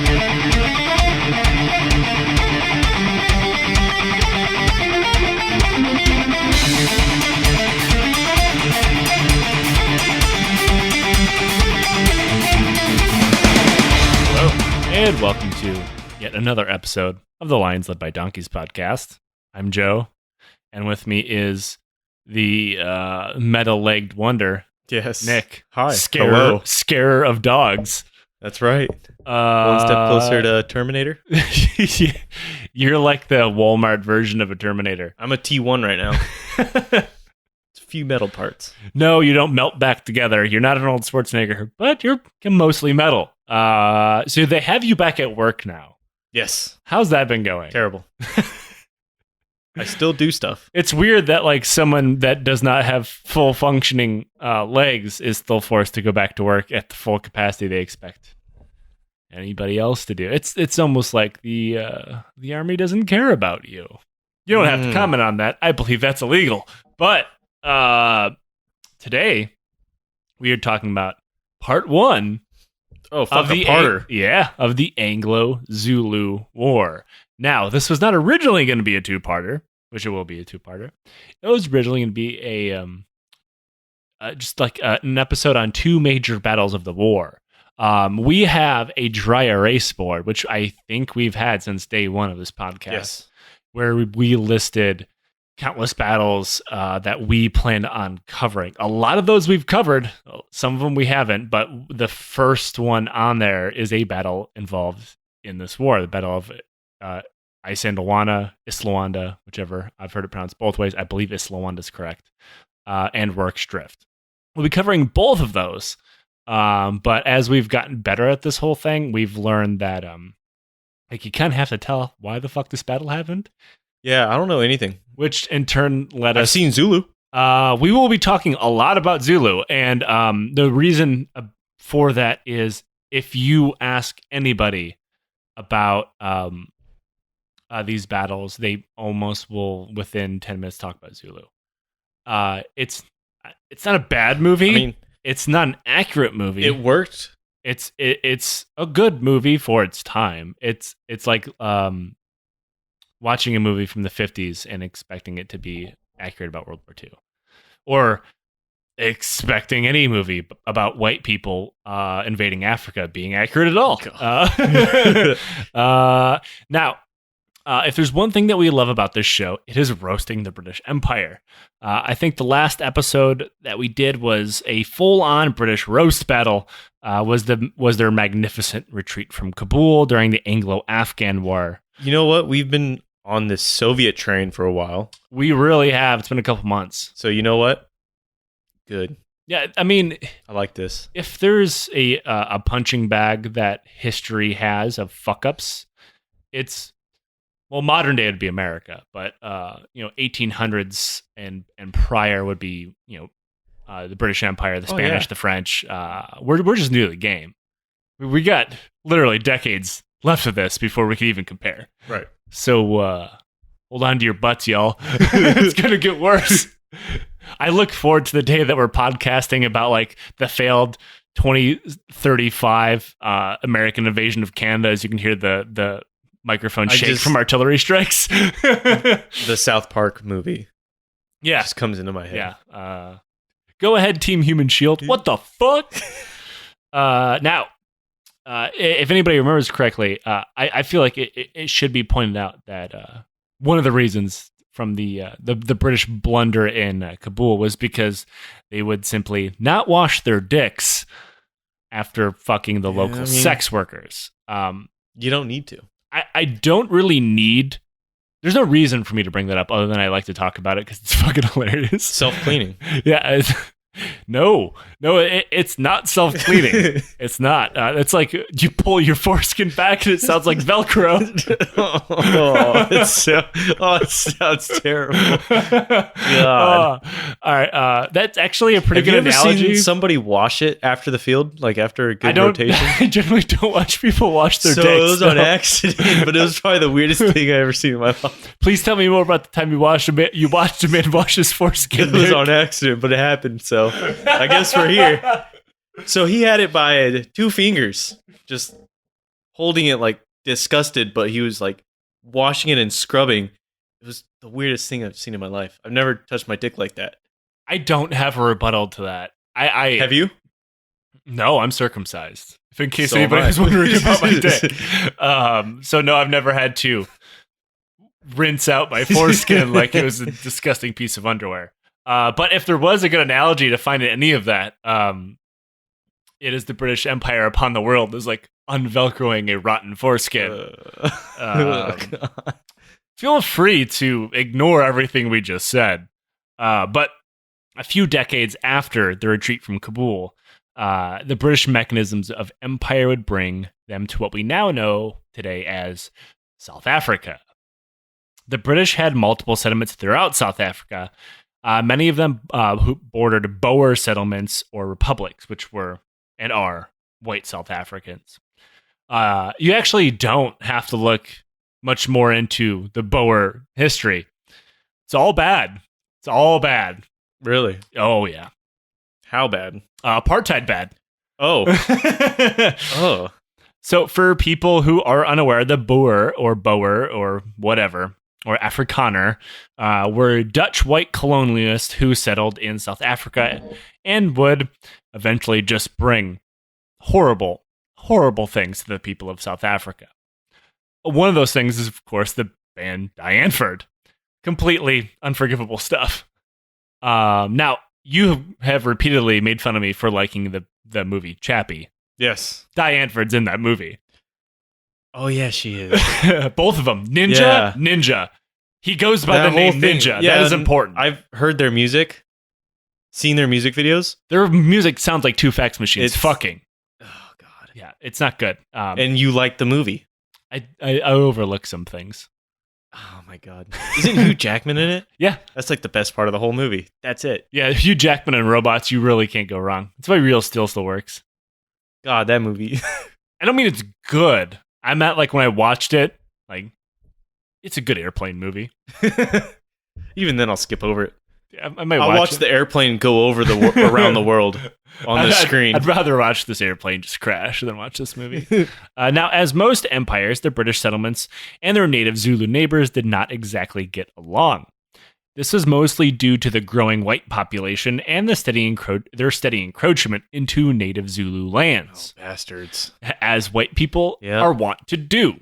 And welcome to yet another episode of the Lions Led by Donkeys podcast. I'm Joe, and with me is the metal-legged wonder, yes, Nick. Hi, Scarer of dogs. That's right. One step closer to Terminator. You're like the Walmart version of a Terminator. I'm a T1 right now. It's a few metal parts. No, you don't melt back together. You're not an old Schwarzenegger, but you're mostly metal. So they have you back at work now. Yes. How's that been going? Terrible. I still do stuff. It's weird that like someone that does not have full functioning legs is still forced to go back to work at the full capacity they expect anybody else to do. It's almost like the army doesn't care about you. You don't have to comment on that. I believe that's illegal. But today we are talking about part 1 of the Anglo-Zulu War. Now, this was not originally going to be a two-parter, which it will be a two-parter. It was originally going to be an episode on 2 major battles of the war. We have a dry erase board, which I think we've had since day 1 of this podcast, yes, where we listed countless battles that we plan on covering. A lot of those we've covered. Some of them we haven't, but the first one on there is a battle involved in this war, the Battle of Isandlwana, whichever. I've heard it pronounced both ways. I believe Islawanda is correct. And Rorke's Drift. We'll be covering both of those. But as we've gotten better at this whole thing, we've learned that you kind of have to tell why the fuck this battle happened. Yeah, I don't know anything. Which in turn led us... I've seen Zulu. We will be talking a lot about Zulu. And the reason for that is if you ask anybody about these battles, they almost will, within 10 minutes, talk about Zulu. It's not a bad movie. I mean, it's not an accurate movie. It worked. It's a good movie for its time. It's like watching a movie from the 50s and expecting it to be accurate about World War II. Or expecting any movie about white people invading Africa being accurate at all. Now, if there's one thing that we love about this show, it is roasting the British Empire. I think the last episode that we did was a full-on British roast battle. Was their magnificent retreat from Kabul during the Anglo-Afghan War. You know what? We've been on this Soviet train for a while. We really have. It's been a couple months. So you know what? Good. Yeah, I mean, I like this. If there's a punching bag that history has of fuck-ups, it's... Well, modern day would be America, but 1800s and prior would be the British Empire, the Spanish, the French. We're just new to the game. We got literally decades left of this before we can even compare. Right. So hold on to your butts, y'all. It's gonna get worse. I look forward to the day that we're podcasting about like the failed 2035 American invasion of Canada, as you can hear the microphone shake from artillery strikes. The South Park movie. Yeah. Just comes into my head. Yeah. Go ahead, Team Human Shield. What the fuck? Now, if anybody remembers correctly, I feel like it should be pointed out that one of the reasons from the British blunder in Kabul was because they would simply not wash their dicks after fucking the local sex workers. You don't need to. I don't really need... There's no reason for me to bring that up other than I like to talk about it because it's fucking hilarious. Self-cleaning. Yeah. No, it's not self-cleaning. It's not. It's like you pull your foreskin back and it sounds like Velcro. It sounds terrible. God. All right. That's actually a pretty good analogy. Have you ever seen somebody wash it after the field, like after a good rotation? I generally don't watch people wash their dicks. So it was on accident, but it was probably the weirdest thing I ever seen in my life. Please tell me more about the time you watched a man wash his foreskin. It was on accident, but it happened. So I guess we're here. So he had it by 2 fingers, just holding it like disgusted, but he was like washing it and scrubbing. It was the weirdest thing I've seen in my life. I've never touched my dick like that. I don't have a rebuttal to that. I Have you? No, I'm circumcised. If in case So am anybody I. was wondering about my dick. So no, I've never had to rinse out my foreskin like it was a disgusting piece of underwear. But if there was a good analogy to find in any of that, it is the British Empire upon the world is like unvelcroing a rotten foreskin. Feel free to ignore everything we just said. But a few decades after the retreat from Kabul, the British mechanisms of empire would bring them to what we now know today as South Africa. The British had multiple settlements throughout South Africa, many of them who bordered Boer settlements or republics, which were and are white South Africans. You actually don't have to look much more into the Boer history. It's all bad. It's all bad. Really? Oh, yeah. How bad? Apartheid bad. Oh. Oh. So for people who are unaware, the Boer or whatever, or Afrikaner, were Dutch white colonialists who settled in South Africa and would eventually just bring horrible, horrible things to the people of South Africa. One of those things is, of course, the band Diane Ford. Completely unforgivable stuff. Now, you have repeatedly made fun of me for liking the movie Chappie. Yes. Diane Ford's in that movie. Oh, yeah, she is. Both of them. Ninja, Yeah. Ninja. He goes by That the name whole thing. Ninja. Yeah, that is and important. I've heard their music, seen their music videos. Their music sounds like two fax machines It's- fucking. Oh, God. Yeah, it's not good. And you like the movie. I overlook some things. Oh, my God. Isn't Hugh Jackman in it? Yeah. That's like the best part of the whole movie. That's it. Yeah, Hugh Jackman and robots, you really can't go wrong. That's why Real Steel still works. God, that movie. I don't mean it's good. I meant like when I watched it, like, it's a good airplane movie. Even then, I'll skip over it. I might I'll watch it. the airplane go over around the world on the screen. I'd rather watch this airplane just crash than watch this movie. Now, as most empires, the British settlements and their native Zulu neighbors did not exactly get along. This was mostly due to the growing white population and their steady encroachment into native Zulu lands, Bastards. as white people Yep. are wont to do.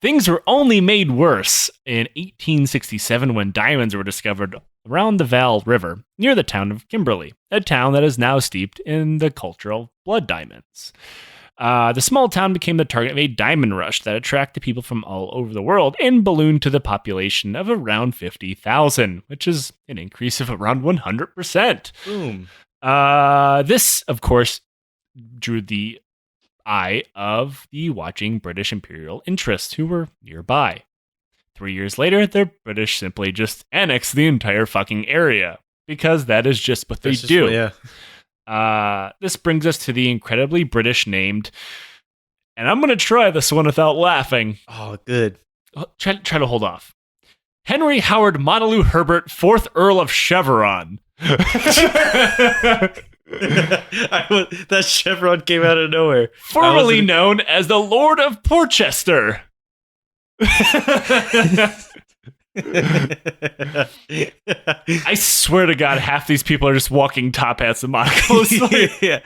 Things were only made worse in 1867 when diamonds were discovered around the Vaal River near the town of Kimberley, a town that is now steeped in the cultural blood diamonds. The small town became the target of a diamond rush that attracted people from all over the world and ballooned to the population of around 50,000, which is an increase of around 100%. Boom. This, of course, drew the eye of the watching British imperial interests who were nearby. 3 years later, the British simply just annexed the entire fucking area, because that is just what they That's just do. Yeah. This brings us to the incredibly British named, and I'm going to try this one without laughing. Oh, good. Try to hold off. Henry Howard Montagu Herbert, 4th Earl of Chevron. That chevron came out of nowhere. Formerly known as the Lord of Porchester. I swear to God, half these people are just walking top hats and monocles. Yeah.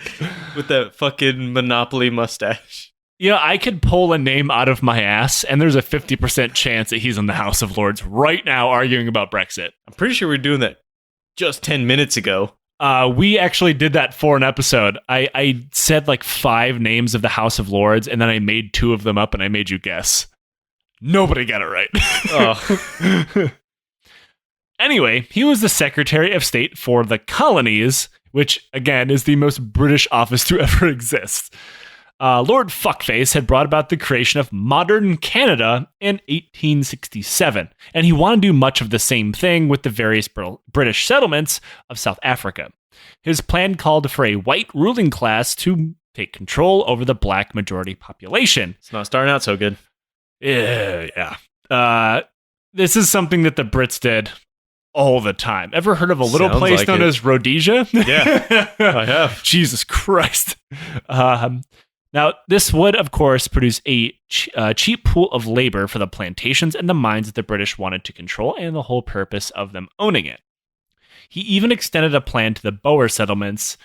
With that fucking Monopoly mustache. You know, I could pull a name out of my ass, and there's a 50% chance that he's in the House of Lords right now arguing about Brexit. I'm pretty sure we were doing that just 10 minutes ago. We actually did that for an episode. I said like 5 names of the House of Lords, and then I made 2 of them up, and I made you guess. Nobody got it right. Oh. Anyway, he was the Secretary of State for the Colonies, which, again, is the most British office to ever exist. Lord Fuckface had brought about the creation of modern Canada in 1867, and he wanted to do much of the same thing with the various British settlements of South Africa. His plan called for a white ruling class to take control over the black majority population. It's not starting out so good. Yeah. This is something that the Brits did all the time. Ever heard of a little Sounds place like known it. as Rhodesia? Yeah, I have. Jesus Christ. Now, this would, of course, produce a cheap pool of labor for the plantations and the mines that the British wanted to control, and the whole purpose of them owning it. He even extended a plan to the Boer settlements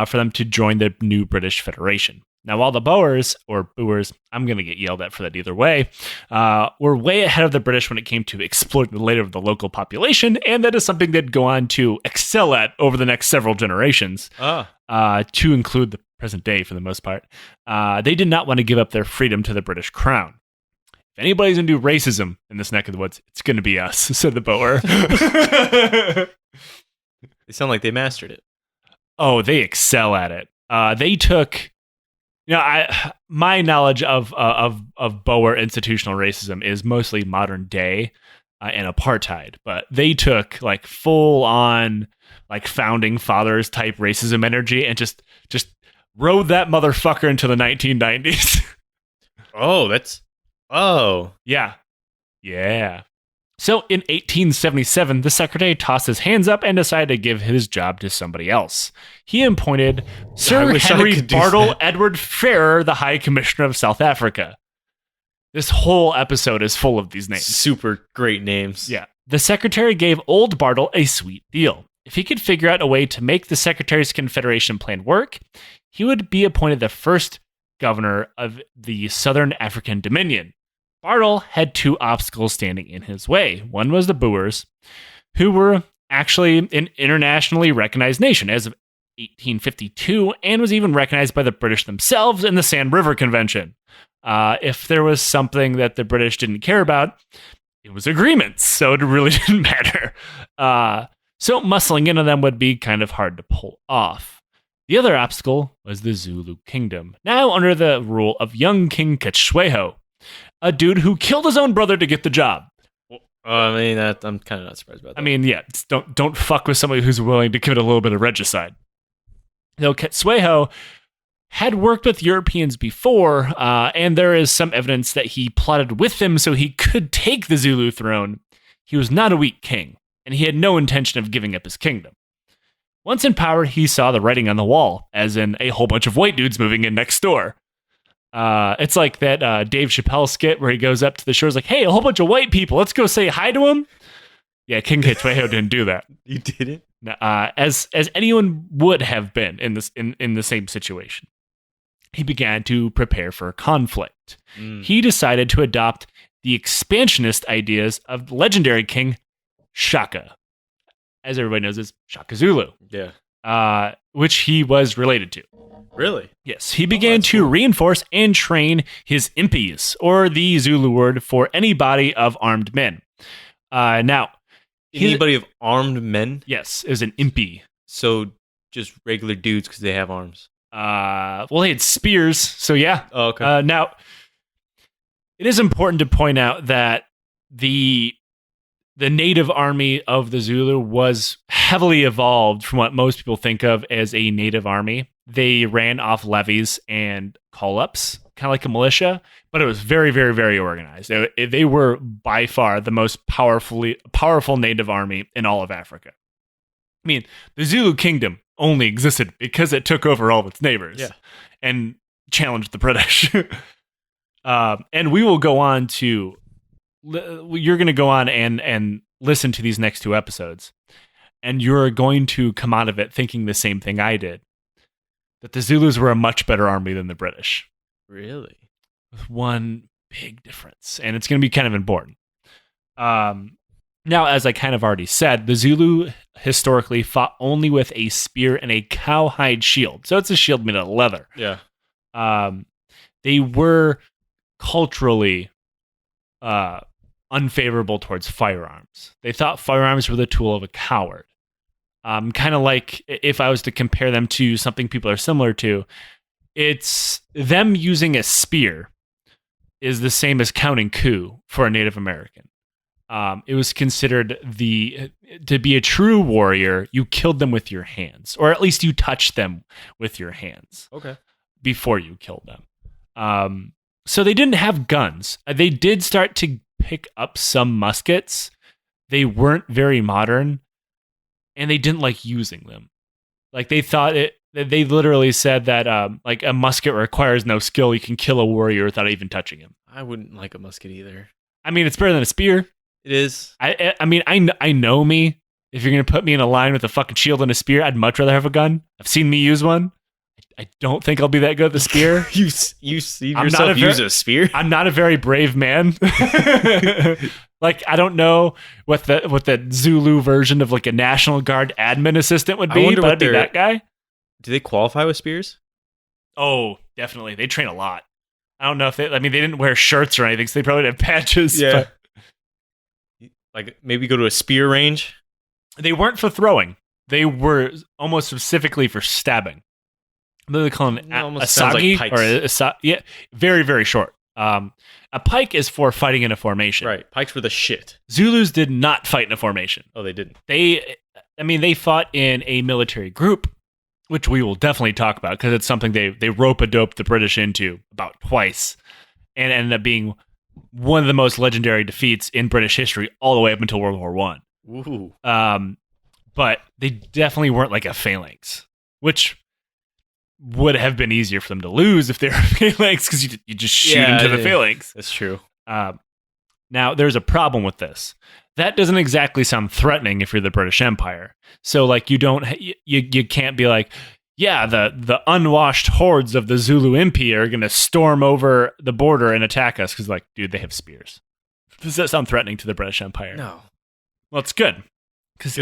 for them to join the new British Federation. Now, while the Boers, or Boers, I'm going to get yelled at for that either way, were way ahead of the British when it came to exploiting the labor of the local population, and that is something they'd go on to excel at over the next several generations, to include the present day for the most part. They did not want to give up their freedom to the British crown. If anybody's going to do racism in this neck of the woods, it's going to be us, said the Boer. They sound like they mastered it. Oh, they excel at it. They took... my knowledge of Boer institutional racism is mostly modern day and apartheid, but they took like full on like founding fathers type racism energy and just rode that motherfucker into the 1990s. Yeah. So in 1877, the secretary tossed his hands up and decided to give his job to somebody else. He appointed Sir Henry Bartle Edward Ferrer, the High Commissioner of South Africa. This whole episode is full of these names. Super great names. Yeah. The secretary gave old Bartle a sweet deal. If he could figure out a way to make the secretary's confederation plan work, he would be appointed the first governor of the Southern African Dominion. Bartle had two obstacles standing in his way. One was the Boers, who were actually an internationally recognized nation as of 1852 and was even recognized by the British themselves in the Sand River Convention. If there was something that the British didn't care about, it was agreements, so it really didn't matter. So muscling into them would be kind of hard to pull off. The other obstacle was the Zulu Kingdom, now under the rule of young King Cetshwayo, a dude who killed his own brother to get the job. I'm kind of not surprised about that. Don't fuck with somebody who's willing to commit a little bit of regicide. Now, Cetshwayo had worked with Europeans before, and there is some evidence that he plotted with them so he could take the Zulu throne. He was not a weak king, and he had no intention of giving up his kingdom. Once in power, he saw the writing on the wall, as in a whole bunch of white dudes moving in next door. It's like that Dave Chappelle skit where he goes up to the shore, like, hey, a whole bunch of white people, let's go say hi to him. Yeah, King Cetshwayo didn't do that. He didn't? As anyone would have been in the same situation. He began to prepare for conflict. He decided to adopt the expansionist ideas of legendary King Shaka, as everybody knows as Shaka Zulu. Yeah. Which he was related to. Really? Yes. He began to reinforce and train his impis, or the Zulu word for any body of armed men. Now, anybody of armed men? Yes, is an impi. So just regular dudes because they have arms. Well, they had spears, so yeah. Oh, okay. Now, it is important to point out that the native army of the Zulu was heavily evolved from what most people think of as a native army. They ran off levies and call-ups, kind of like a militia, but it was very, very, very organized. They were by far the most powerful native army in all of Africa. I mean, the Zulu Kingdom only existed because it took over all of its neighbors and challenged the British. And we will go on to... You're going to go on and listen to these next two episodes, and you're going to come out of it thinking the same thing I did, that the Zulus were a much better army than the British. Really? With one big difference, and it's going to be kind of important. Now, as I kind of already said, the Zulu historically fought only with a spear and a cowhide shield. So it's a shield made of leather. Yeah. They were culturally unfavorable towards firearms. They thought firearms were the tool of a coward. Kind of like, if I was to compare them to something people are similar to, it's them using a spear is the same as counting coup for a Native American. It was considered to be a true warrior, you killed them with your hands, or at least you touched them with your hands. Okay. Before you killed them. So they didn't have guns. They did start to pick up some muskets. They weren't very modern, and they didn't like using them. Like, they thought they literally said that like a musket requires no skill. You can kill a warrior without even touching him. I wouldn't like a musket either. I mean, it's better than a spear. It is. I mean, I know me. If you're gonna put me in a line with a fucking shield and a spear, I'd much rather have a gun. I've seen me use one. I don't think I'll be that good at the spear. you see yourself use a spear? I'm not a very brave man. Like, I don't know what the Zulu version of like a National Guard admin assistant would be, but I'd be that guy. Do they qualify with spears? Oh, definitely. They train a lot. I don't know if they didn't wear shirts or anything, so they probably have patches. Yeah. But like maybe go to a spear range? They weren't for throwing. They were almost specifically for stabbing. They call them a sagi like or yeah, very, very short. A pike is for fighting in a formation. Right. Pikes were the shit. Zulus did not fight in a formation. Oh, they didn't. They fought in a military group, which we will definitely talk about because it's something they rope-a-dope the British into about twice and ended up being one of the most legendary defeats in British history all the way up until World War One. Ooh. But they definitely weren't like a phalanx, which would have been easier for them to lose if they were a phalanx because you just shoot into the phalanx. That's true. Now, there's a problem with this. That doesn't exactly sound threatening if you're the British Empire. So, like, you can't be like, yeah, the unwashed hordes of the Zulu Impi are going to storm over the border and attack us because, like, dude, they have spears. Does that sound threatening to the British Empire? No. Well, it's good. Because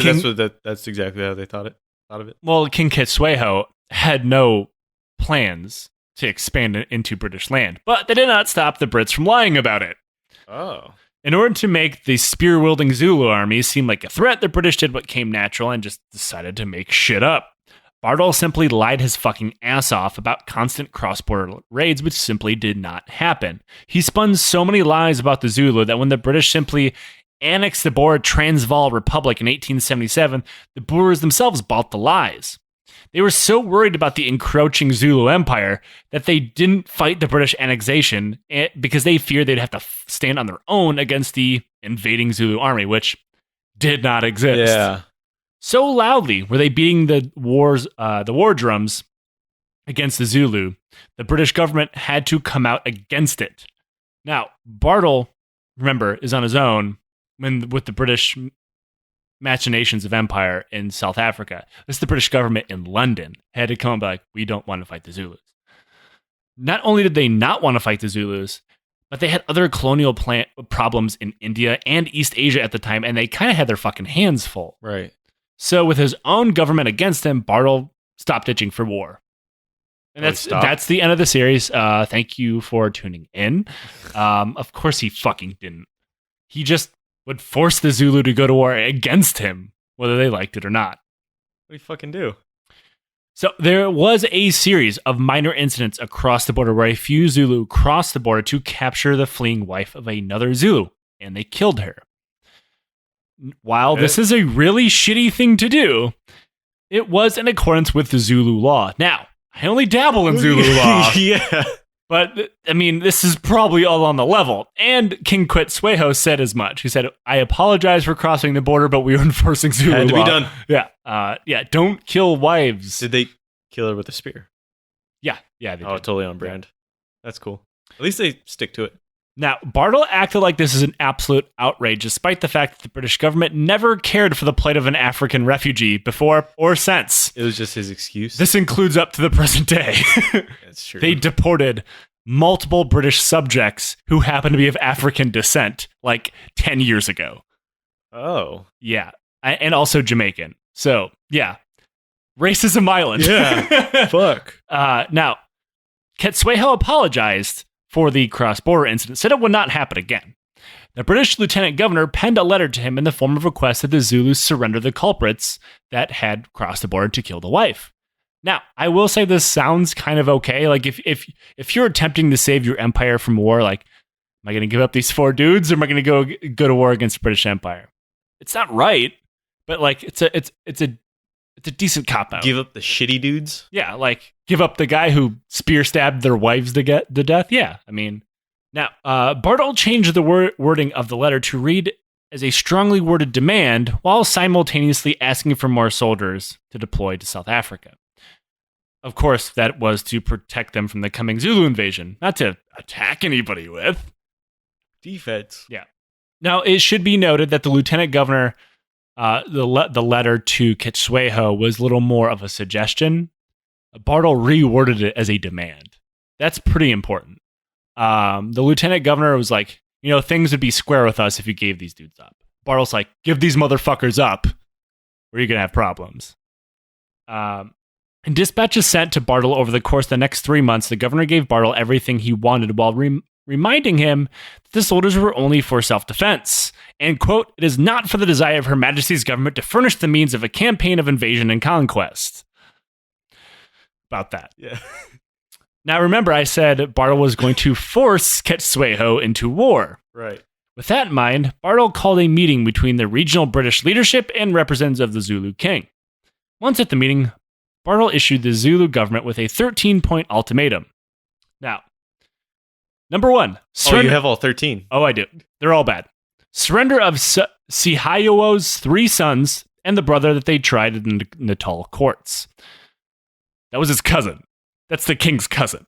that's exactly how they thought of it. Well, King Ketsueho had no plans to expand it into British land, but they did not stop the Brits from lying about it. Oh. In order to make the spear-wielding Zulu army seem like a threat, the British did what came natural and just decided to make shit up. Bartle simply lied his fucking ass off about constant cross-border raids, which simply did not happen. He spun so many lies about the Zulu that when the British simply annexed the Boer Transvaal Republic in 1877, the Boers themselves bought the lies. They were so worried about the encroaching Zulu Empire that they didn't fight the British annexation because they feared they'd have to stand on their own against the invading Zulu army, which did not exist. Yeah. So loudly were they beating the war drums against the Zulu, the British government had to come out against it. Now, Bartle, remember, is on his own with the British machinations of empire in South Africa. This is the British government in London had to come and be like, we don't want to fight the Zulus. Not only did they not want to fight the Zulus, but they had other colonial problems in India and East Asia at the time, and they kind of had their fucking hands full. Right. So with his own government against him, Bartle stopped itching for war. And that's the end of the series. Thank you for tuning in. Of course he fucking didn't. He just would force the Zulu to go to war against him, whether they liked it or not. What do you fucking do? So there was a series of minor incidents across the border where a few Zulu crossed the border to capture the fleeing wife of another Zulu, and they killed her. While this is a really shitty thing to do, it was in accordance with the Zulu law. Now, I only dabble in Zulu law. Yeah. But, I mean, this is probably all on the level. And King Ketsueho said as much. He said, I apologize for crossing the border, but we were enforcing Zulu law. Had to be done. Yeah. Don't kill wives. Did they kill her with a spear? Yeah. They did. Totally on brand. That's cool. At least they stick to it. Now, Bartle acted like this is an absolute outrage, despite the fact that the British government never cared for the plight of an African refugee before or since. It was just his excuse. This includes up to the present day. That's true. They deported multiple British subjects who happen to be of African descent, like 10 years ago. Oh. Yeah. And also Jamaican. So, yeah. Racism Island. Yeah. Fuck. Now, Ketsueho apologized for the cross-border incident, said it would not happen again. The British lieutenant governor penned a letter to him in the form of a request that the Zulus surrender the culprits that had crossed the border to kill the wife. Now, I will say this sounds kind of okay. Like, if you're attempting to save your empire from war, like, am I going to give up these 4 dudes, or am I going to go to war against the British Empire? It's not right, but like, it's a decent cop out. Give up the shitty dudes? Yeah, like, give up the guy who spear stabbed their wives to death? Yeah, I mean. Now, Bartle changed the wording of the letter to read as a strongly worded demand while simultaneously asking for more soldiers to deploy to South Africa. Of course, that was to protect them from the coming Zulu invasion, not to attack anybody with. Defense. Yeah. Now, it should be noted that the lieutenant governor, the letter to Kitsueho was a little more of a suggestion. Bartle reworded it as a demand. That's pretty important. The lieutenant governor was like, things would be square with us if you gave these dudes up. Bartle's like, give these motherfuckers up, or you're going to have problems. And dispatches sent to Bartle over the course of the next 3 months, the governor gave Bartle everything he wanted while reminding him that the soldiers were only for self-defense. And, quote, it is not for the desire of Her Majesty's government to furnish the means of a campaign of invasion and conquest. About that. Yeah. Now, remember, I said Bartle was going to force Kitsueho into war. Right. With that in mind, Bartle called a meeting between the regional British leadership and representatives of the Zulu King. Once at the meeting, Bartle issued the Zulu government with a 13-point ultimatum. Now, number 1. Oh, you have all 13. Oh, I do. They're all bad. Surrender of Sihaio's 3 sons and the brother that they tried in the Natal courts. That was his cousin. That's the king's cousin.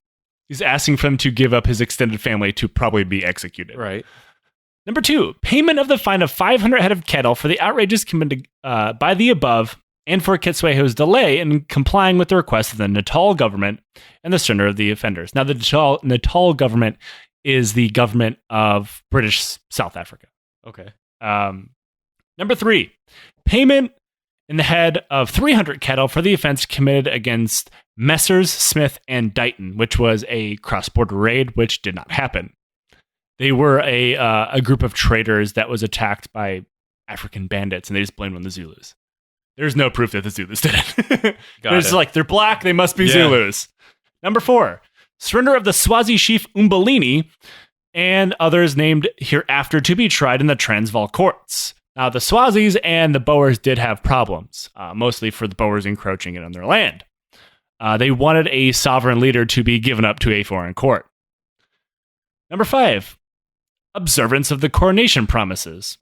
He's asking for him to give up his extended family to probably be executed. Right. Number 2, payment of the fine of 500 head of cattle for the outrages committed by the above and for Kitsueho's delay in complying with the request of the Natal government and the surrender of the offenders. Now, the Natal government is the government of British South Africa. Okay. Number 3, payment in the head of 300 cattle for the offense committed against Messrs. Smith and Dighton, which was a cross-border raid, which did not happen. They were a group of traders that was attacked by African bandits, and they just blamed on the Zulus. There's no proof that the Zulus did it. They're just like, they're black, they must be Zulus. Number 4, surrender of the Swazi chief Umbalini and others named hereafter to be tried in the Transvaal courts. Now, the Swazis and the Boers did have problems, mostly for the Boers encroaching in on their land. They wanted a sovereign leader to be given up to a foreign court. Number 5, observance of the coronation promises.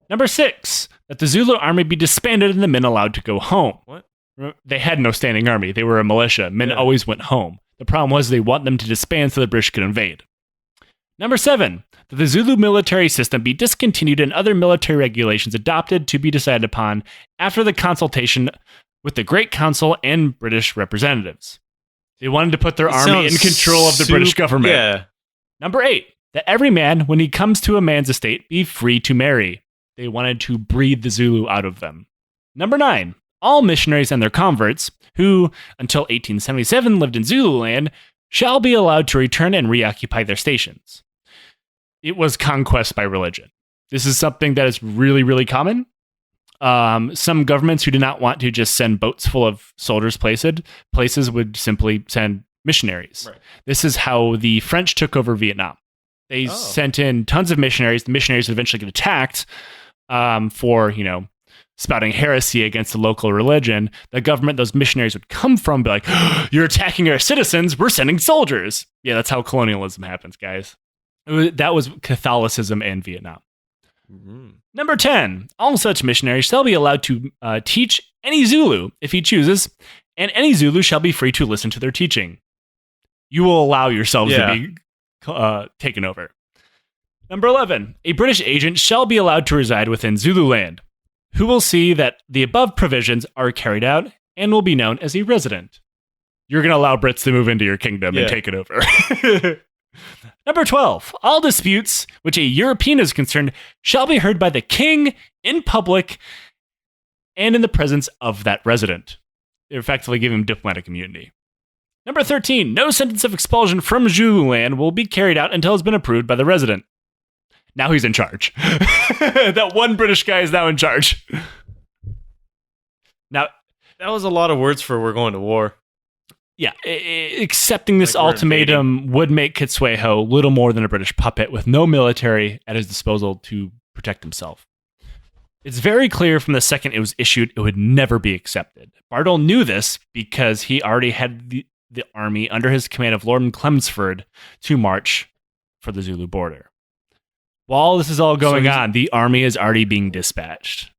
Number 6, that the Zulu army be disbanded and the men allowed to go home. What? They had no standing army. They were a militia. Men always went home. The problem was they want them to disband so the British could invade. Number 7, that the Zulu military system be discontinued and other military regulations adopted to be decided upon after the consultation with the Great Council and British representatives. They wanted to put their army in control of the British government. Yeah. Number 8, that every man, when he comes to a man's estate, be free to marry. They wanted to breed the Zulu out of them. Number 9, all missionaries and their converts, who, until 1877, lived in Zululand, shall be allowed to return and reoccupy their stations. It was conquest by religion. This is something that is really, really common. Some governments who did not want to just send boats full of soldiers places would simply send missionaries. Right. This is how the French took over Vietnam. They sent in tons of missionaries. The missionaries would eventually get attacked for, spouting heresy against the local religion. The government those missionaries would come from be like, you're attacking our citizens, we're sending soldiers. Yeah, that's how colonialism happens, guys. That was Catholicism in Vietnam. Mm-hmm. Number 10, all such missionaries shall be allowed to teach any Zulu if he chooses, and any Zulu shall be free to listen to their teaching. You will allow yourselves to be taken over. Number 11, a British agent shall be allowed to reside within Zululand, who will see that the above provisions are carried out and will be known as a resident. You're going to allow Brits to move into your kingdom and take it over. Number 12, all disputes which a European is concerned shall be heard by the king in public and in the presence of that resident. They effectively give him diplomatic immunity. Number 13, no sentence of expulsion from Zululand will be carried out until it's been approved by the resident. Now he's in charge. That one British guy is now in charge. Now, that was a lot of words for we're going to war. Yeah, accepting this ultimatum would make Kitsueho little more than a British puppet with no military at his disposal to protect himself. It's very clear from the second it was issued, it would never be accepted. Bartle knew this because he already had the army under his command of Lord Chelmsford to march for the Zulu border. While this is all going on, the army is already being dispatched.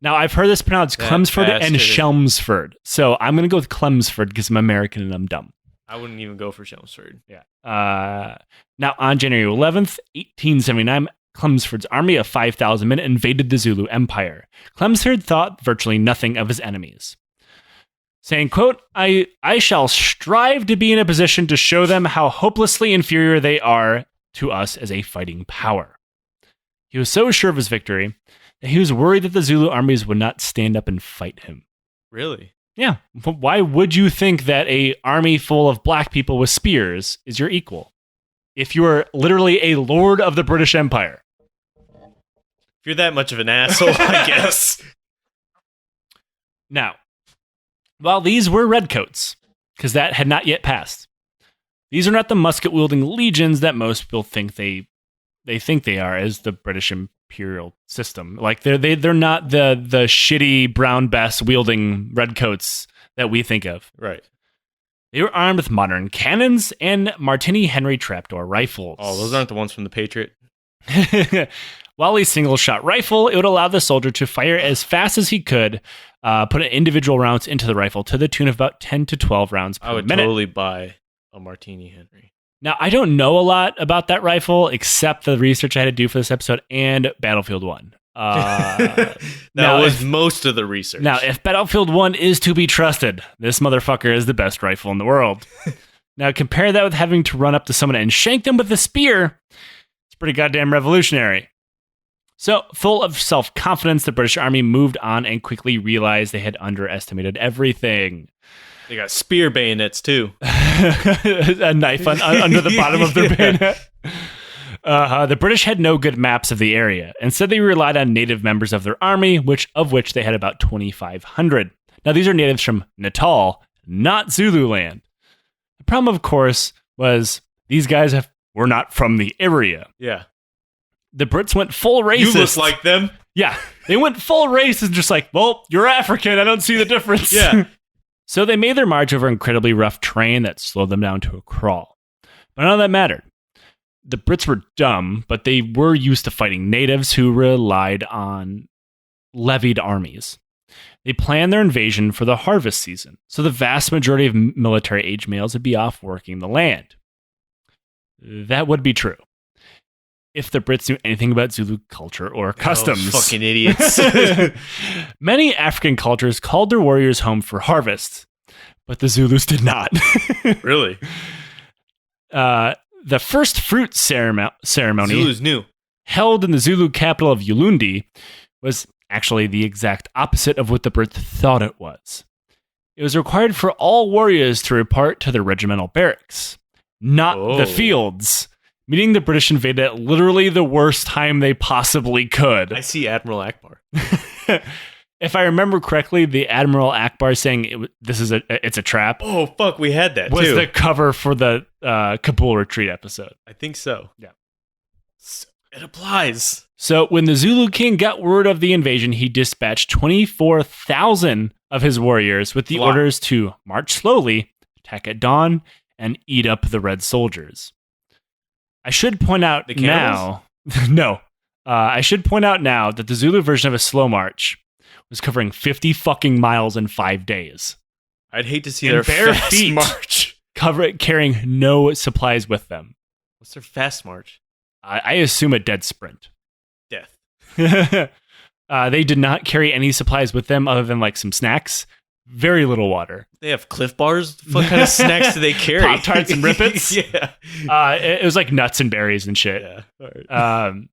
Now, I've heard this pronounced That Chelmsford and bastard. Chelmsford. So I'm going to go with Chelmsford because I'm American and I'm dumb. I wouldn't even go for Chelmsford. Yeah. Now, on January 11th, 1879, Chelmsford's army of 5,000 men invaded the Zulu Empire. Chelmsford thought virtually nothing of his enemies, saying, quote, I shall strive to be in a position to show them how hopelessly inferior they are to us as a fighting power. He was so sure of his victory that he was worried that the Zulu armies would not stand up and fight him. Really? Yeah. But why would you think that a army full of black people with spears is your equal? If you are literally a lord of the British Empire. If you're that much of an asshole, I guess. Now, while these were redcoats, because that had not yet passed, these are not the musket-wielding legions that most people think they think they are as the British imperial system. Like they're not the shitty brown bess wielding redcoats that we think of. Right. They were armed with modern cannons and Martini Henry trapdoor rifles. Oh, those aren't the ones from the Patriot? While a single-shot rifle, it would allow the soldier to fire as fast as he could, put individual rounds into the rifle to the tune of about 10 to 12 rounds per I would minute. totally buy a Martini Henry. Now, I don't know a lot about that rifle, except the research I had to do for this episode and Battlefield 1. That now, was most of the research. Now, if Battlefield 1 is to be trusted, this motherfucker is the best rifle in the world. Now, compare that with having to run up to someone and shank them with a spear. It's pretty goddamn revolutionary. So, full of self-confidence, the British Army moved on and quickly realized they had underestimated everything. They got spear bayonets, too. A knife under the bottom of their bayonet. The British had no good maps of the area. Instead, they relied on native members of their army, of which they had about 2,500. Now, these are natives from Natal, not Zululand. The problem, of course, was these guys were not from the area. Yeah. The Brits went full racist. You look like them. Yeah, they went full racist, just like, well, you're African. I don't see the difference. Yeah. So they made their march over incredibly rough terrain that slowed them down to a crawl. But none of that mattered. The Brits were dumb, but they were used to fighting natives who relied on levied armies. They planned their invasion for the harvest season, so the vast majority of military-age males would be off working the land. That would be true if the Brits knew anything about Zulu culture or customs. Those fucking idiots. Many African cultures called their warriors home for harvest, but the Zulus did not. Really? The first fruit ceremony Zulus knew. held in the Zulu capital of Ulundi was actually the exact opposite of what the Brits thought it was. It was required for all warriors to report to their regimental barracks, not the fields, meaning the British invaded at literally the worst time they possibly could. I see Admiral Akbar. If I remember correctly, the Admiral Akbar saying it's a trap. Oh, fuck, we had that, was too. the cover for the Kabul retreat episode. I think so. Yeah. So it applies. So when the Zulu king got word of the invasion, he dispatched 24,000 of his warriors with the orders to march slowly, attack at dawn, and eat up the red soldiers. I should point out now... No. I should point out now that the Zulu version of a slow march was covering 50 fucking miles in 5 days. I'd hate to see And their bare fast feet. march. Carrying no supplies with them. What's their fast march? I assume a dead sprint. Death. They did not carry any supplies with them other than like some snacks. Very little water. They have Cliff Bars? What kind of snacks do they carry? Pop-Tarts and Rippets? Yeah. It was like nuts and berries and shit. Yeah. All right.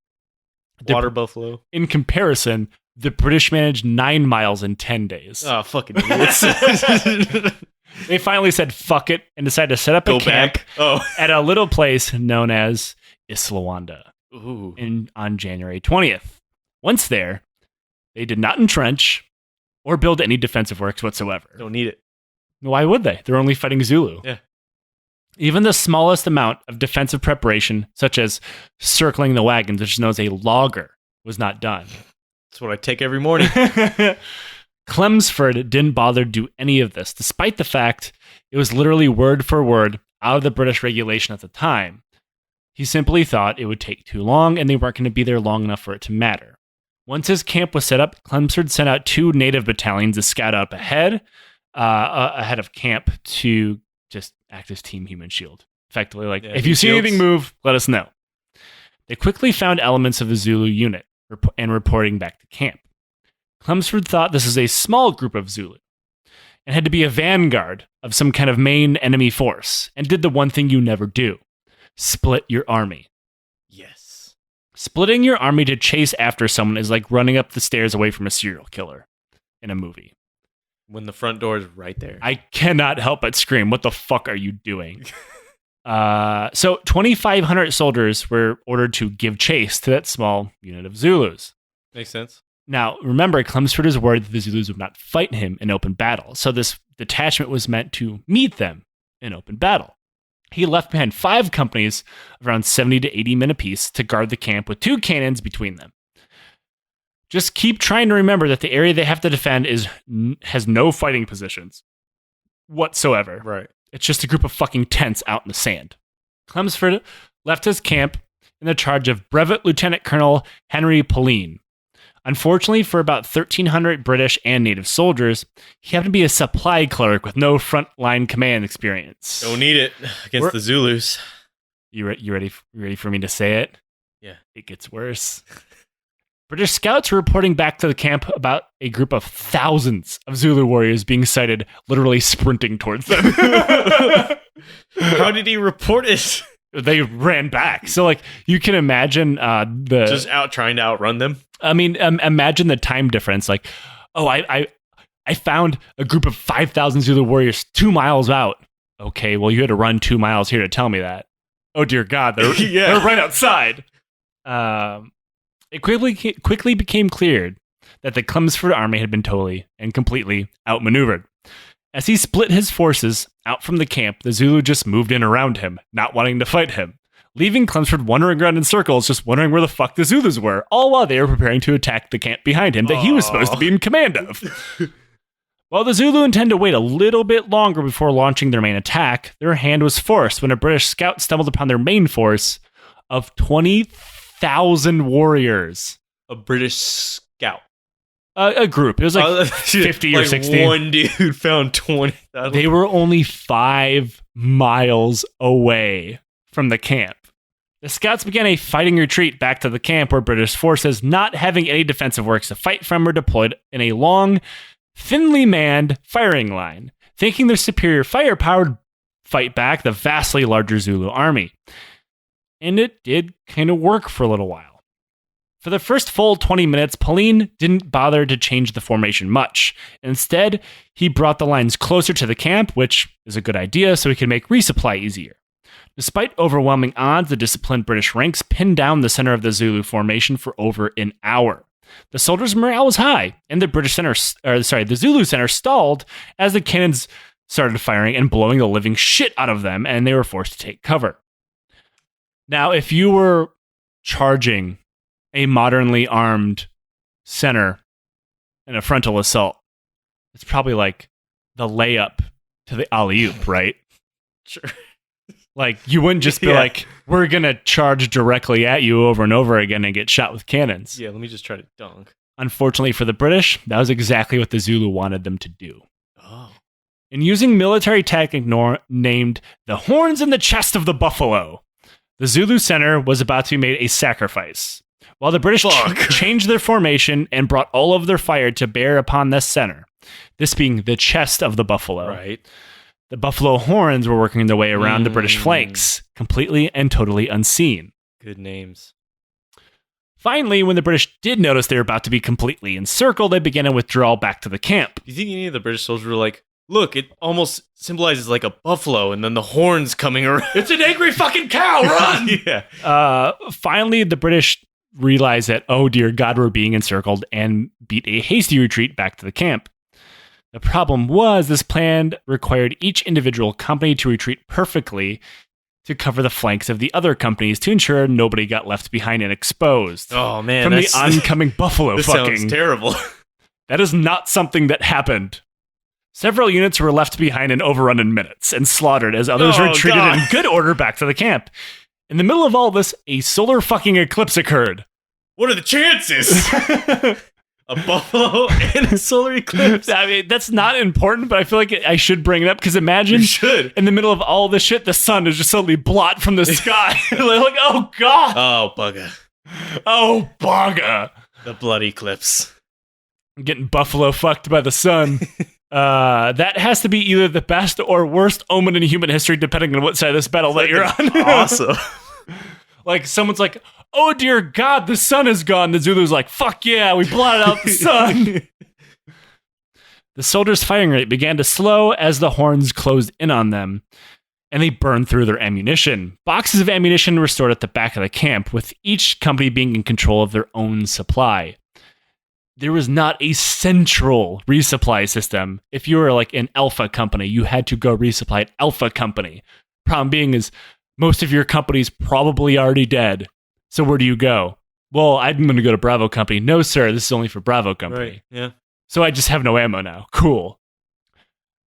Water buffalo. In comparison, the British managed 9 miles in 10 days. Oh, fucking idiots. They finally said fuck it and decided to set up a camp at a little place known as Islawanda on January 20th. Once there, they did not entrench or build any defensive works whatsoever. Don't need it. Why would they? They're only fighting Zulu. Yeah. Even the smallest amount of defensive preparation, such as circling the wagons, which is known as a logger, was not done. That's what I take every morning. Chelmsford didn't bother to do any of this, despite the fact it was literally word for word out of the British regulation at the time. He simply thought it would take too long and they weren't going to be there long enough for it to matter. Once his camp was set up, Chelmsford sent out 2 native battalions to scout up ahead of camp to just act as Team Human Shield. Effectively, like, if you see anything move, let us know. They quickly found elements of the Zulu unit and reporting back to camp. Chelmsford thought this was a small group of Zulu and had to be a vanguard of some kind of main enemy force, and did the one thing you never do: split your army. Yes. Splitting your army to chase after someone is like running up the stairs away from a serial killer in a movie. When the front door is right there. I cannot help but scream, what the fuck are you doing? So 2,500 soldiers were ordered to give chase to that small unit of Zulus. Makes sense. Now, remember, Chelmsford is worried that the Zulus would not fight him in open battle, so this detachment was meant to meet them in open battle. He left behind 5 companies of around 70 to 80 men apiece to guard the camp with 2 cannons between them. Just keep trying to remember that the area they have to defend has no fighting positions whatsoever. Right. It's just a group of fucking tents out in the sand. Chelmsford left his camp in the charge of Brevet Lieutenant Colonel Henry Pauline. Unfortunately for about 1,300 British and native soldiers, he happened to be a supply clerk with no frontline command experience. Don't need it against the Zulus. You ready for me to say it? Yeah. It gets worse. British scouts were reporting back to the camp about a group of thousands of Zulu warriors being sighted, literally sprinting towards them. How did he report it? They ran back. So, like, you can imagine just trying to outrun them. I mean, imagine the time difference. Like, oh, I found a group of 5,000 Zulu warriors 2 miles out. Okay, well, you had to run 2 miles here to tell me that. Oh dear God, they're right outside. It quickly became clear that the Chelmsford army had been totally and completely outmaneuvered. As he split his forces out from the camp, the Zulu just moved in around him, not wanting to fight him, leaving Chelmsford wandering around in circles, just wondering where the fuck the Zulus were, all while they were preparing to attack the camp behind him that he was supposed to be in command of. While the Zulu intended to wait a little bit longer before launching their main attack, their hand was forced when a British scout stumbled upon their main force of 20,000 warriors. A British scout. A group. It was like 50 or 60. One dude found 20,000. They were only 5 miles away from the camp. The scouts began a fighting retreat back to the camp where British forces, not having any defensive works to fight from, were deployed in a long, thinly manned firing line, thinking their superior firepower would fight back the vastly larger Zulu army. And it did kind of work for a little while. For the first full 20 minutes, Pauline didn't bother to change the formation much. Instead, he brought the lines closer to the camp, which is a good idea so he could make resupply easier. Despite overwhelming odds, the disciplined British ranks pinned down the center of the Zulu formation for over an hour. The soldiers' morale was high, and the Zulu center stalled as the cannons started firing and blowing the living shit out of them, and they were forced to take cover. Now, if you were charging a modernly armed center in a frontal assault, it's probably like the layup to the alley-oop, right? Sure. Like, you wouldn't just be like, we're going to charge directly at you over and over again and get shot with cannons. Yeah, let me just try to dunk. Unfortunately for the British, that was exactly what the Zulu wanted them to do. Oh. In using military tactic named the horns in the chest of the buffalo, the Zulu center was about to be made a sacrifice. While the British changed their formation and brought all of their fire to bear upon this center, this being the chest of the buffalo. Right. The buffalo horns were working their way around the British flanks, completely and totally unseen. Good names. Finally, when the British did notice they were about to be completely encircled, they began to withdraw back to the camp. Do you think any of the British soldiers were like, look, it almost symbolizes like a buffalo and then the horns coming around? It's an angry fucking cow, run! Yeah. Finally, the British realized that, oh dear God, we're being encircled, and beat a hasty retreat back to the camp. The problem was this plan required each individual company to retreat perfectly to cover the flanks of the other companies to ensure nobody got left behind and exposed. Oh man, from the oncoming buffalo this fucking. Sounds terrible. That is not something that happened. Several units were left behind and overrun in minutes and slaughtered as others retreated in good order back to the camp. In the middle of all this, a solar fucking eclipse occurred. What are the chances? A buffalo and a solar eclipse. I mean, that's not important, but I feel like I should bring it up because imagine in the middle of all this shit, the sun is just suddenly blot from the sky. Like, oh God. Oh, bugger. Oh, bugger. The blood eclipse. I'm getting buffalo fucked by the sun. That has to be either the best or worst omen in human history, depending on what side of this battle that you're on. Awesome. Like, someone's like, oh dear God, the sun is gone. The Zulu's like, fuck yeah, we blotted out the sun. The soldiers' firing rate began to slow as the horns closed in on them, and they burned through their ammunition. Boxes of ammunition were stored at the back of the camp, with each company being in control of their own supply. There was not a central resupply system. If you were like an Alpha company, you had to go resupply at Alpha company. Problem being is most of your company's probably already dead. So where do you go? Well, I'm going to go to Bravo company. No, sir, this is only for Bravo company. Right, yeah. So I just have no ammo now. Cool.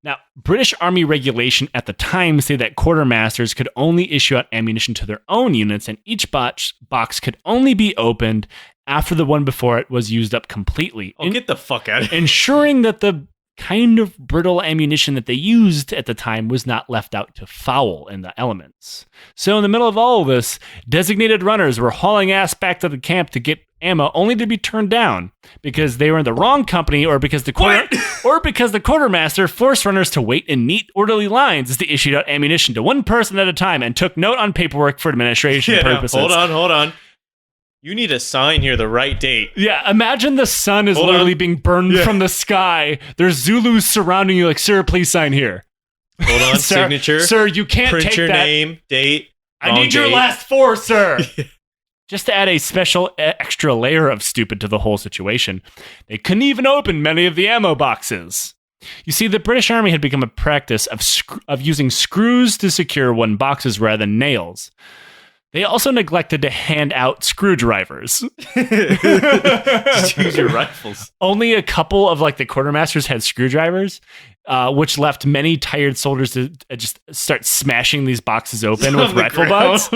Now, British Army regulation at the time said that quartermasters could only issue out ammunition to their own units, and each box could only be opened after the one before it was used up completely. Oh, get the fuck out of here. Ensuring that the kind of brittle ammunition that they used at the time was not left out to foul in the elements. So in the middle of all of this, designated runners were hauling ass back to the camp to get ammo, only to be turned down because they were in the wrong company, or because the quartermaster forced runners to wait in neat, orderly lines as they issued out ammunition to one person at a time and took note on paperwork for administration purposes. Hold on. You need to sign here the right date. Yeah, imagine the sun is literally being burned from the sky. There's Zulus surrounding you like, sir, please sign here. Hold on, sir, signature. Sir, you can't print take your that. Name, date. I need your last four, sir. Just to add a special extra layer of stupid to the whole situation, they couldn't even open many of the ammo boxes. You see, the British Army had become a practice of using screws to secure wooden boxes rather than nails. They also neglected to hand out screwdrivers. Just use your rifles. Only a couple of like the quartermasters had screwdrivers, which left many tired soldiers to just start smashing these boxes open with rifle butts,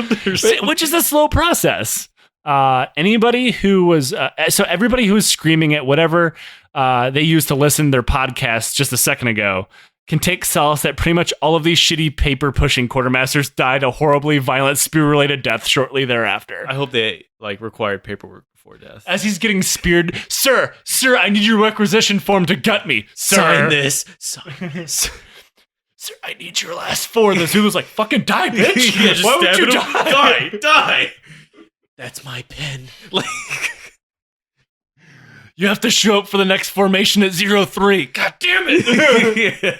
which is a slow process. Anybody who was so everybody who was screaming at whatever they used to listen to their podcast just a second ago can take solace that pretty much all of these shitty paper-pushing quartermasters died a horribly violent spear-related death shortly thereafter. I hope they required paperwork before death. As he's getting speared, sir, I need your requisition form to gut me. Sign this. Sir, I need your last four. The Zulu's like, fucking die, bitch. Yeah, just why would you die? Die. That's my pen. You have to show up for the next formation at 03. God damn it.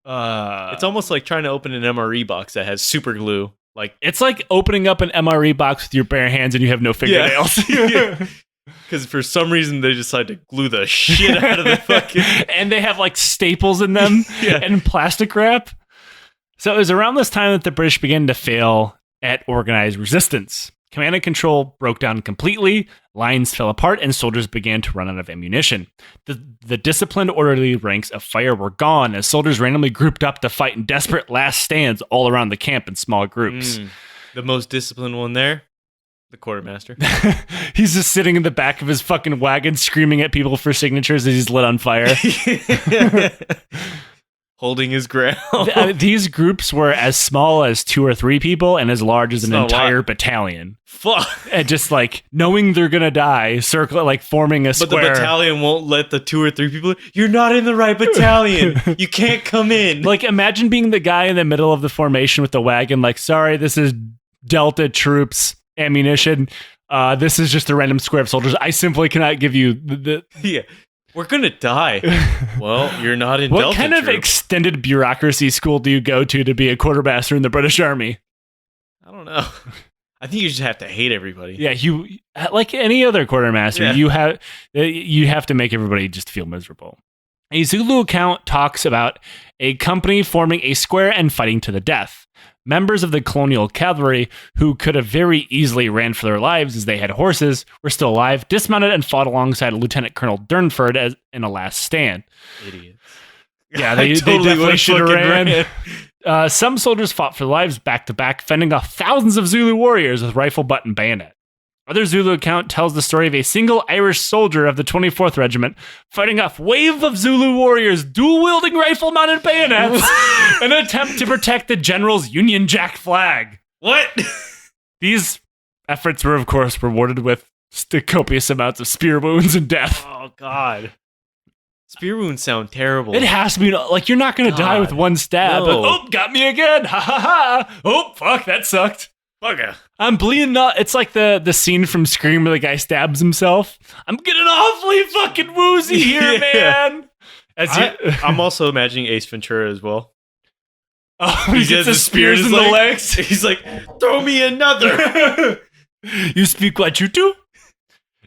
It's almost like trying to open an MRE box that has super glue. It's like opening up an MRE box with your bare hands and you have no fingernails. Because for some reason they decide to glue the shit out of the fucking... And they have like staples in them and plastic wrap. So it was around this time that the British began to fail at organized resistance. Command and control broke down completely, lines fell apart, and soldiers began to run out of ammunition. The disciplined, orderly ranks of fire were gone as soldiers randomly grouped up to fight in desperate last stands all around the camp in small groups. The most disciplined one there? The quartermaster. He's just sitting in the back of his fucking wagon screaming at people for signatures as he's lit on fire. Holding his ground. These groups were as small as 2 or 3 people and as large as an entire battalion. Fuck. And just like knowing they're gonna die, forming a square. But the battalion won't let the 2 or 3 people. You're not in the right battalion. You can't come in. Like, imagine being the guy in the middle of the formation with the wagon. Like, sorry, this is Delta troops ammunition. This is just a random square of soldiers. I simply cannot give you the Yeah. We're gonna die. Well, you're not in Delta What kind of extended bureaucracy school do you go to be a quartermaster in the British Army? I don't know. I think you just have to hate everybody. Yeah, you like any other quartermaster, you have to make everybody just feel miserable. A Zulu account talks about a company forming a square and fighting to the death. Members of the colonial cavalry, who could have very easily ran for their lives as they had horses, were still alive, dismounted, and fought alongside Lieutenant Colonel Durnford in a last stand. Idiots. Yeah, they definitely should have ran. Some soldiers fought for their lives back to back, fending off thousands of Zulu warriors with rifle butt and bayonet. Other Zulu account tells the story of a single Irish soldier of the 24th Regiment fighting off wave of Zulu warriors dual-wielding rifle-mounted bayonets in an attempt to protect the general's Union Jack flag. What? These efforts were, of course, rewarded with copious amounts of spear wounds and death. Oh, God. Spear wounds sound terrible. It has to be, like, you're not going to die with one stab. No. But, oh, got me again. Ha, ha, ha. Oh, fuck, that sucked. Bugger. I'm bleeding out. It's like the scene from Scream where the guy stabs himself. I'm getting awfully fucking woozy here, man. I'm also imagining Ace Ventura as well. Oh, he gets the spears in the legs. He's like, throw me another. You speak what you do?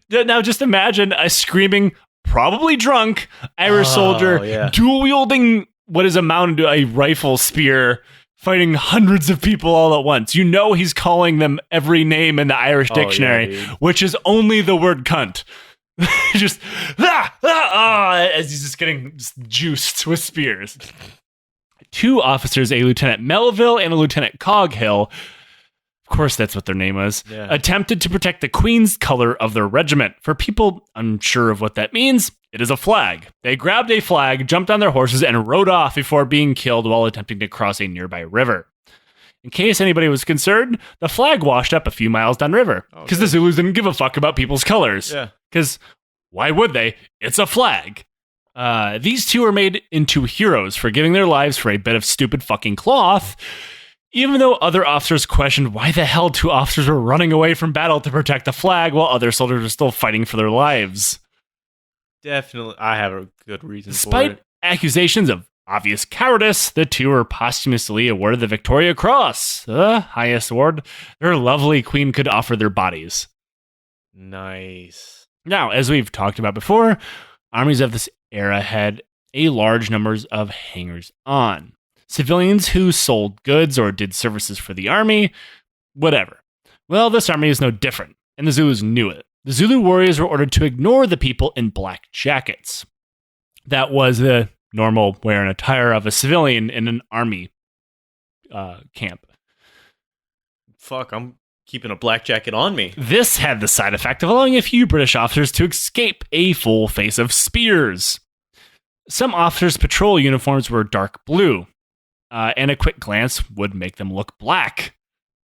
Now just imagine a screaming, probably drunk Irish soldier dual-wielding what is amounted to a rifle spear, fighting hundreds of people all at once. You know he's calling them every name in the Irish dictionary, which is only the word cunt. Just, as he's just getting juiced with spears. 2 officers, a Lieutenant Melville and a Lieutenant Coghill, of course that's what their name was, attempted to protect the Queen's color of their regiment. For people unsure of what that means, it is a flag. They grabbed a flag, jumped on their horses, and rode off before being killed while attempting to cross a nearby river. In case anybody was concerned, the flag washed up a few miles downriver, because the Zulus didn't give a fuck about people's colors. Because why would they? It's a flag. These 2 were made into heroes for giving their lives for a bit of stupid fucking cloth, even though other officers questioned why the hell 2 officers were running away from battle to protect the flag while other soldiers were still fighting for their lives. Definitely, I have a good reason for it. Despite accusations of obvious cowardice, the 2 were posthumously awarded the Victoria Cross, the highest award their lovely queen could offer their bodies. Nice. Now, as we've talked about before, armies of this era had a large numbers of hangers-on. Civilians who sold goods or did services for the army, whatever. Well, this army is no different, and the Zulus knew it. The Zulu warriors were ordered to ignore the people in black jackets. That was the normal wear and attire of a civilian in an army camp. Fuck, I'm keeping a black jacket on me. This had the side effect of allowing a few British officers to escape a full face of spears. Some officers' patrol uniforms were dark blue, and a quick glance would make them look black.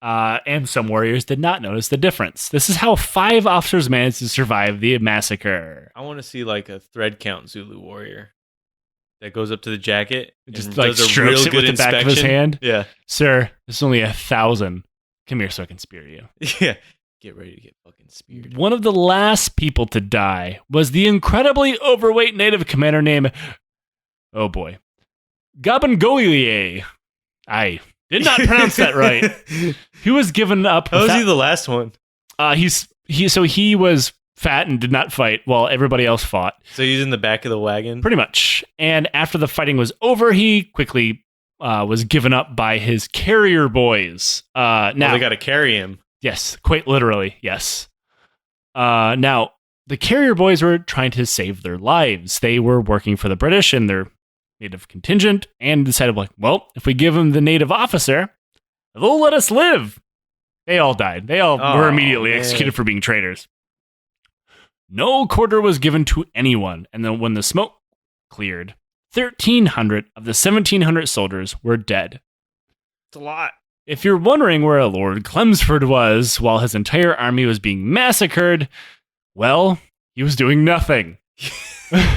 And some warriors did not notice the difference. This is how 5 officers managed to survive the massacre. I want to see like a thread count Zulu warrior that goes up to the jacket and just like strokes it with the back of his hand. Yeah. Sir, this is only 1,000. Come here so I can spear you. Yeah. Get ready to get fucking speared. One of the last people to die was the incredibly overweight native commander named, oh boy, Gabangolier. I did not pronounce that right. He was given up. How was he the last one? He was fat and did not fight while everybody else fought. So he's in the back of the wagon? Pretty much. And after the fighting was over, he quickly was given up by his carrier boys. Now they got to carry him. Yes, quite literally, yes. Now, the carrier boys were trying to save their lives. They were working for the British and their native contingent and decided, like, well, if we give them the native officer, they'll let us live. They all died. They all were immediately executed for being traitors. No quarter was given to anyone, and then when the smoke cleared, 1,300 of the 1,700 soldiers were dead. It's a lot. If you're wondering where Lord Chelmsford was while his entire army was being massacred, well, he was doing nothing.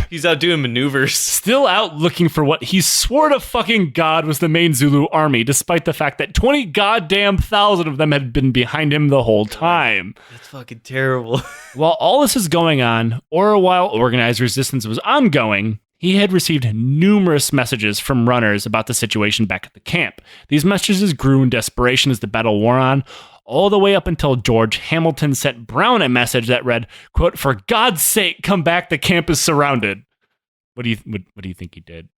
He's out doing maneuvers. Still out looking for what he swore to fucking God was the main Zulu army, despite the fact that 20 goddamn thousand of them had been behind him the whole time. That's fucking terrible. While all this is going on, or while organized resistance was ongoing, he had received numerous messages from runners about the situation back at the camp. These messages grew in desperation as the battle wore on, all the way up until George Hamilton sent Brown a message that read, quote, "For God's sake, come back, the camp is surrounded." What do you think he did?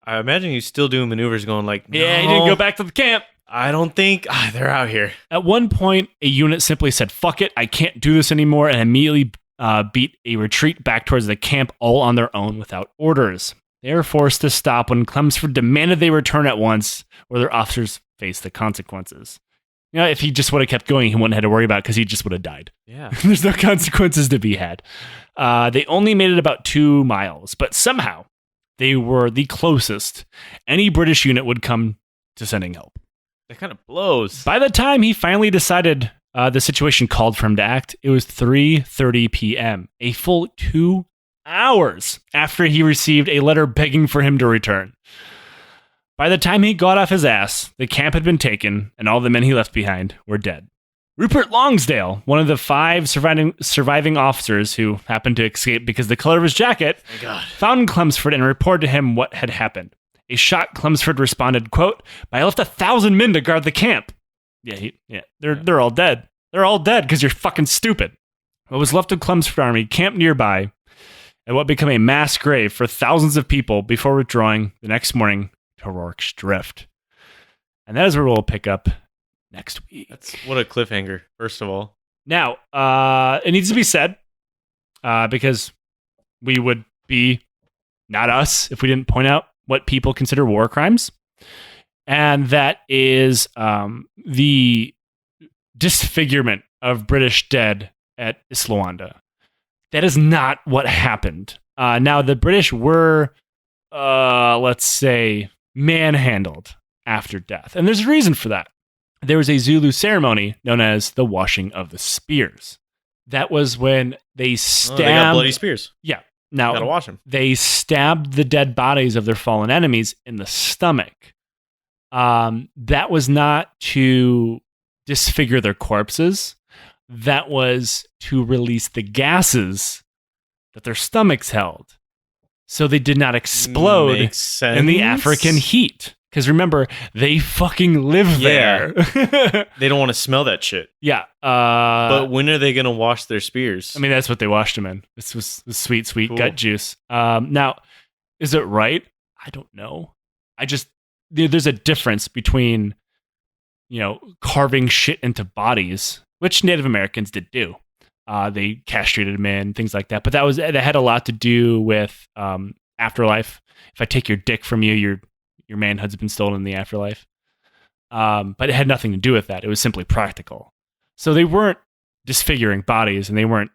I imagine he's still doing maneuvers going like, no, yeah, he didn't go back to the camp. I don't think they're out here. At one point, a unit simply said, "Fuck it, I can't do this anymore," and immediately beat a retreat back towards the camp all on their own without orders. They were forced to stop when Chelmsford demanded they return at once, or their officers faced the consequences. if he just would have kept going, he wouldn't have had to worry about it because he just would have died. Yeah. There's no consequences to be had. They only made it about 2 miles, but somehow they were the closest any British unit would come to sending help. That kind of blows. By the time he finally decided the situation called for him to act, it was 3:30 p.m., a full 2 hours after he received a letter begging for him to return. By the time he got off his ass, the camp had been taken, and all the men he left behind were dead. Rupert Longsdale, one of the 5 surviving officers who happened to escape because of the color of his jacket, found Chelmsford and reported to him what had happened. A shocked Chelmsford responded, quote, "I left 1,000 men to guard the camp." They're all dead. They're all dead because you're fucking stupid. What was left of Chelmsford Army camped nearby at what became a mass grave for thousands of people before withdrawing the next morning to Rorke's Drift. And that is where we'll pick up next week. What a cliffhanger, first of all. Now, it needs to be said, because we would be not us if we didn't point out what people consider war crimes. And that is the disfigurement of British dead at Islawanda. That is not what happened. Now, the British were, let's say, manhandled after death. And there's a reason for that. There was a Zulu ceremony known as the washing of the spears. That was when they stabbed... they got bloody spears. Yeah. Now, gotta wash them. They stabbed the dead bodies of their fallen enemies in the stomach. That was not to disfigure their corpses. That was to release the gases that their stomachs held, so they did not explode in the African heat. Because remember, they fucking live there. They don't want to smell that shit. Yeah. But when are they going to wash their spears? I mean, that's what they washed them in. This was the sweet cool. Gut juice. Now, is it right? I don't know. There's a difference between, carving shit into bodies, which Native Americans did do. They castrated men, things like that. But that had a lot to do with afterlife. If I take your dick from you, your manhood's been stolen in the afterlife. But it had nothing to do with that. It was simply practical. So they weren't disfiguring bodies, and they weren't,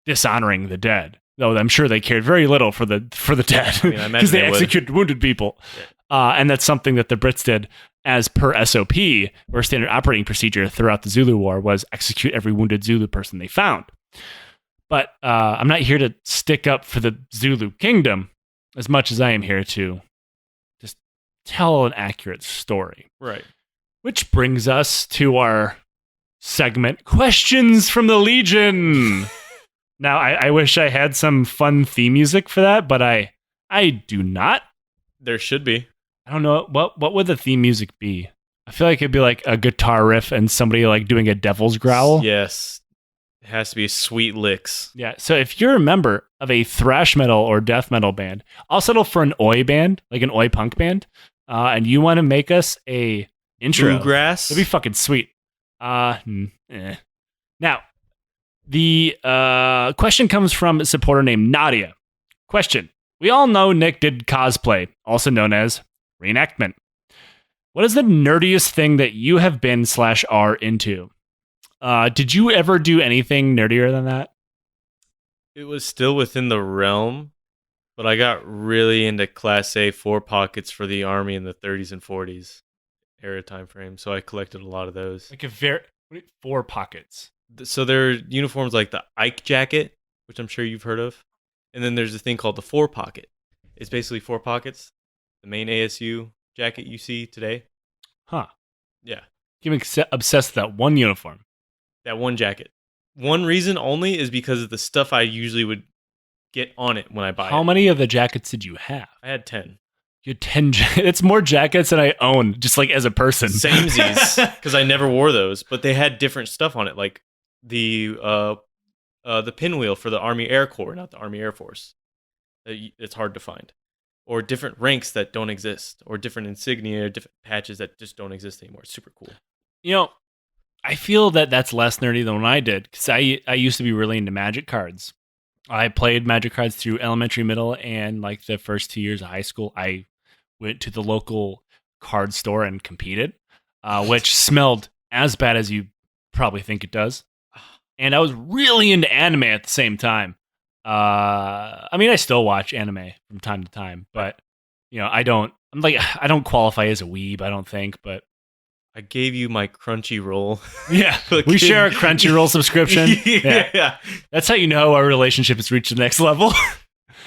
dishonoring the dead. Though I'm sure they cared very little for the dead, because they executed wounded people. Yeah. And that's something that the Brits did as per SOP, or standard operating procedure throughout the Zulu War, was execute every wounded Zulu person they found. But I'm not here to stick up for the Zulu Kingdom as much as I am here to just tell an accurate story. Right. Which brings us to our segment, Questions from the Legion. Now, I wish I had some fun theme music for that, but I do not. There should be. I don't know. What would the theme music be? I feel like it'd be like a guitar riff and somebody like doing a devil's growl. Yes. It has to be sweet licks. Yeah. So if you're a member of a thrash metal or death metal band, I'll settle for an oi band, like an oi punk band. And you want to make us a intro. Bluegrass? It'd be fucking sweet. Now, the question comes from a supporter named Nadia. Question. We all know Nick did cosplay, also known as reenactment. What is the nerdiest thing that you have been /are into? Did you ever do anything nerdier than that? It was still within the realm, but I got really into Class A 4 pockets for the Army in the 30s and 40s era time frame, so I collected a lot of those. Like 4 pockets. So there are uniforms like the Ike jacket, which I'm sure you've heard of, and then there's a thing called the 4 pocket. It's basically 4 pockets, the main ASU jacket you see today. Huh. Yeah. I'm obsessed with that one uniform. That one jacket. One reason only is because of the stuff I usually would get on it when I buy it. How many of the jackets did you have? I had 10. You had 10 jackets? It's more jackets than I own, just like as a person. Samesies, because I never wore those, but they had different stuff on it, like the pinwheel for the Army Air Corps, not the Army Air Force. It's hard to find. Or different ranks that don't exist, or different insignia, or different patches that just don't exist anymore. It's super cool. I feel that that's less nerdy than what I did, because I used to be really into Magic cards. I played Magic cards through elementary, middle, and like the first 2 years of high school. I went to the local card store and competed, which smelled as bad as you probably think it does. And I was really into anime at the same time. I mean, I still watch anime from time to time, but I don't qualify as a weeb, I don't think, but I gave you my Crunchyroll. yeah, we share a Crunchyroll subscription. Yeah. That's how you know our relationship has reached the next level.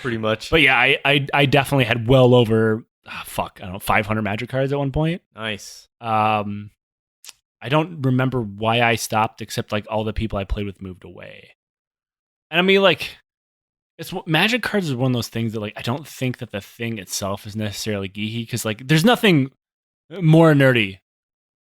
Pretty much. But yeah, I definitely had well over, I don't know, 500 magic cards at one point. Nice. I don't remember why I stopped, except like all the people I played with moved away. And I mean, like, magic cards is one of those things that, like, I don't think that the thing itself is necessarily geeky, because like there's nothing more nerdy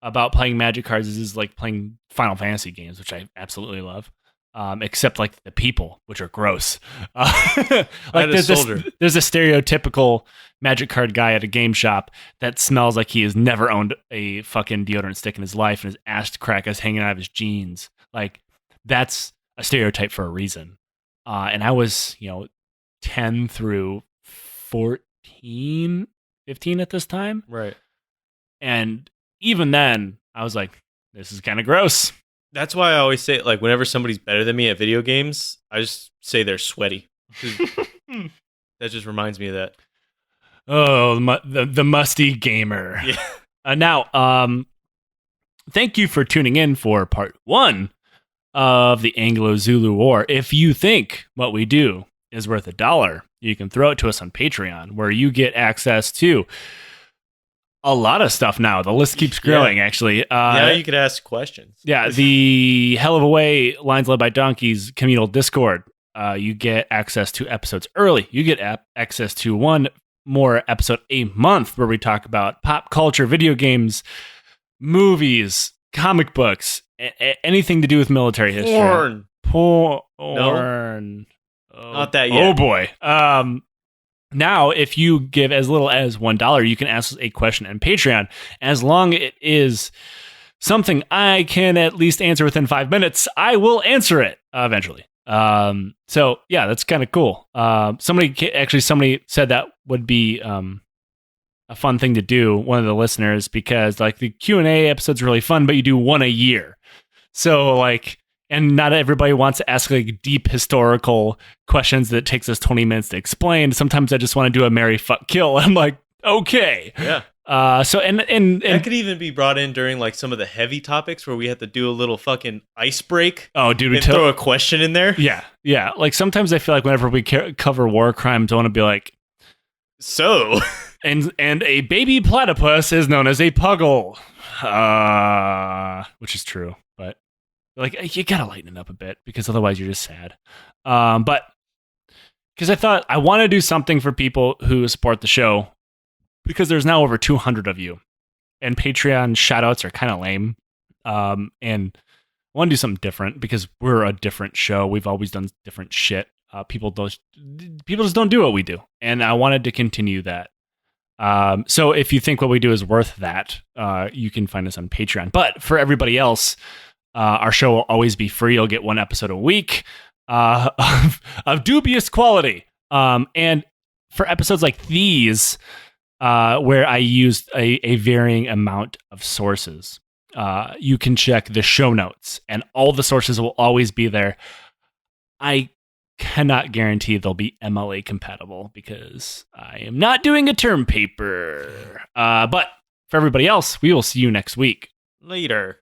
about playing magic cards is like playing Final Fantasy games, which I absolutely love. Except like the people, which are gross. Like there's a stereotypical magic card guy at a game shop that smells like he has never owned a fucking deodorant stick in his life, and his ass crack is hanging out of his jeans. Like, that's a stereotype for a reason. And I was, 10 through 14, 15 at this time. Right. And even then, I was like, this is kind of gross. That's why I always say, like, whenever somebody's better than me at video games, I just say they're sweaty. That just reminds me of that. Oh, the musty gamer. Yeah. Now, thank you for tuning in for part 1 of the Anglo-Zulu War. If you think what we do is worth $1, you can throw it to us on Patreon, where you get access to a lot of stuff now. The list keeps growing, actually. Now you could ask questions. Yeah, the Hell of a Way Lines Led by Donkeys communal Discord. You get access to episodes early. You get access to one more episode a month where we talk about pop culture, video games, movies, comic books, anything to do with military history. Porn. No? Not that yet. Oh, boy. Now, if you give as little as $1, you can ask a question on Patreon. As long as it is something I can at least answer within 5 minutes, I will answer it eventually. So yeah, that's kind of cool. Somebody said that would be a fun thing to do, one of the listeners, because like the Q&A episode's really fun, but you do one a year. So like, and not everybody wants to ask like deep historical questions that takes us 20 minutes to explain. Sometimes I just want to do a marry, fuck, kill. I'm like, okay. Yeah. So and that could even be brought in during like some of the heavy topics where we have to do a little fucking ice break. Oh, dude, and throw a question in there. Yeah. Like sometimes I feel like whenever we cover war crimes, I want to be like, so, and a baby platypus is known as a puggle, which is true, but like you gotta lighten it up a bit because otherwise you're just sad. But because I thought I want to do something for people who support the show, because there's now over 200 of you, and Patreon shoutouts are kind of lame. And I want to do something different because we're a different show. We've always done different shit. People just don't do what we do, and I wanted to continue that. So if you think what we do is worth that, you can find us on Patreon. But for everybody else, our show will always be free. You'll get one episode a week of dubious quality. And for episodes like these, where I used a varying amount of sources, you can check the show notes, and all the sources will always be there. I cannot guarantee they'll be MLA compatible because I am not doing a term paper. But for everybody else, we will see you next week. Later.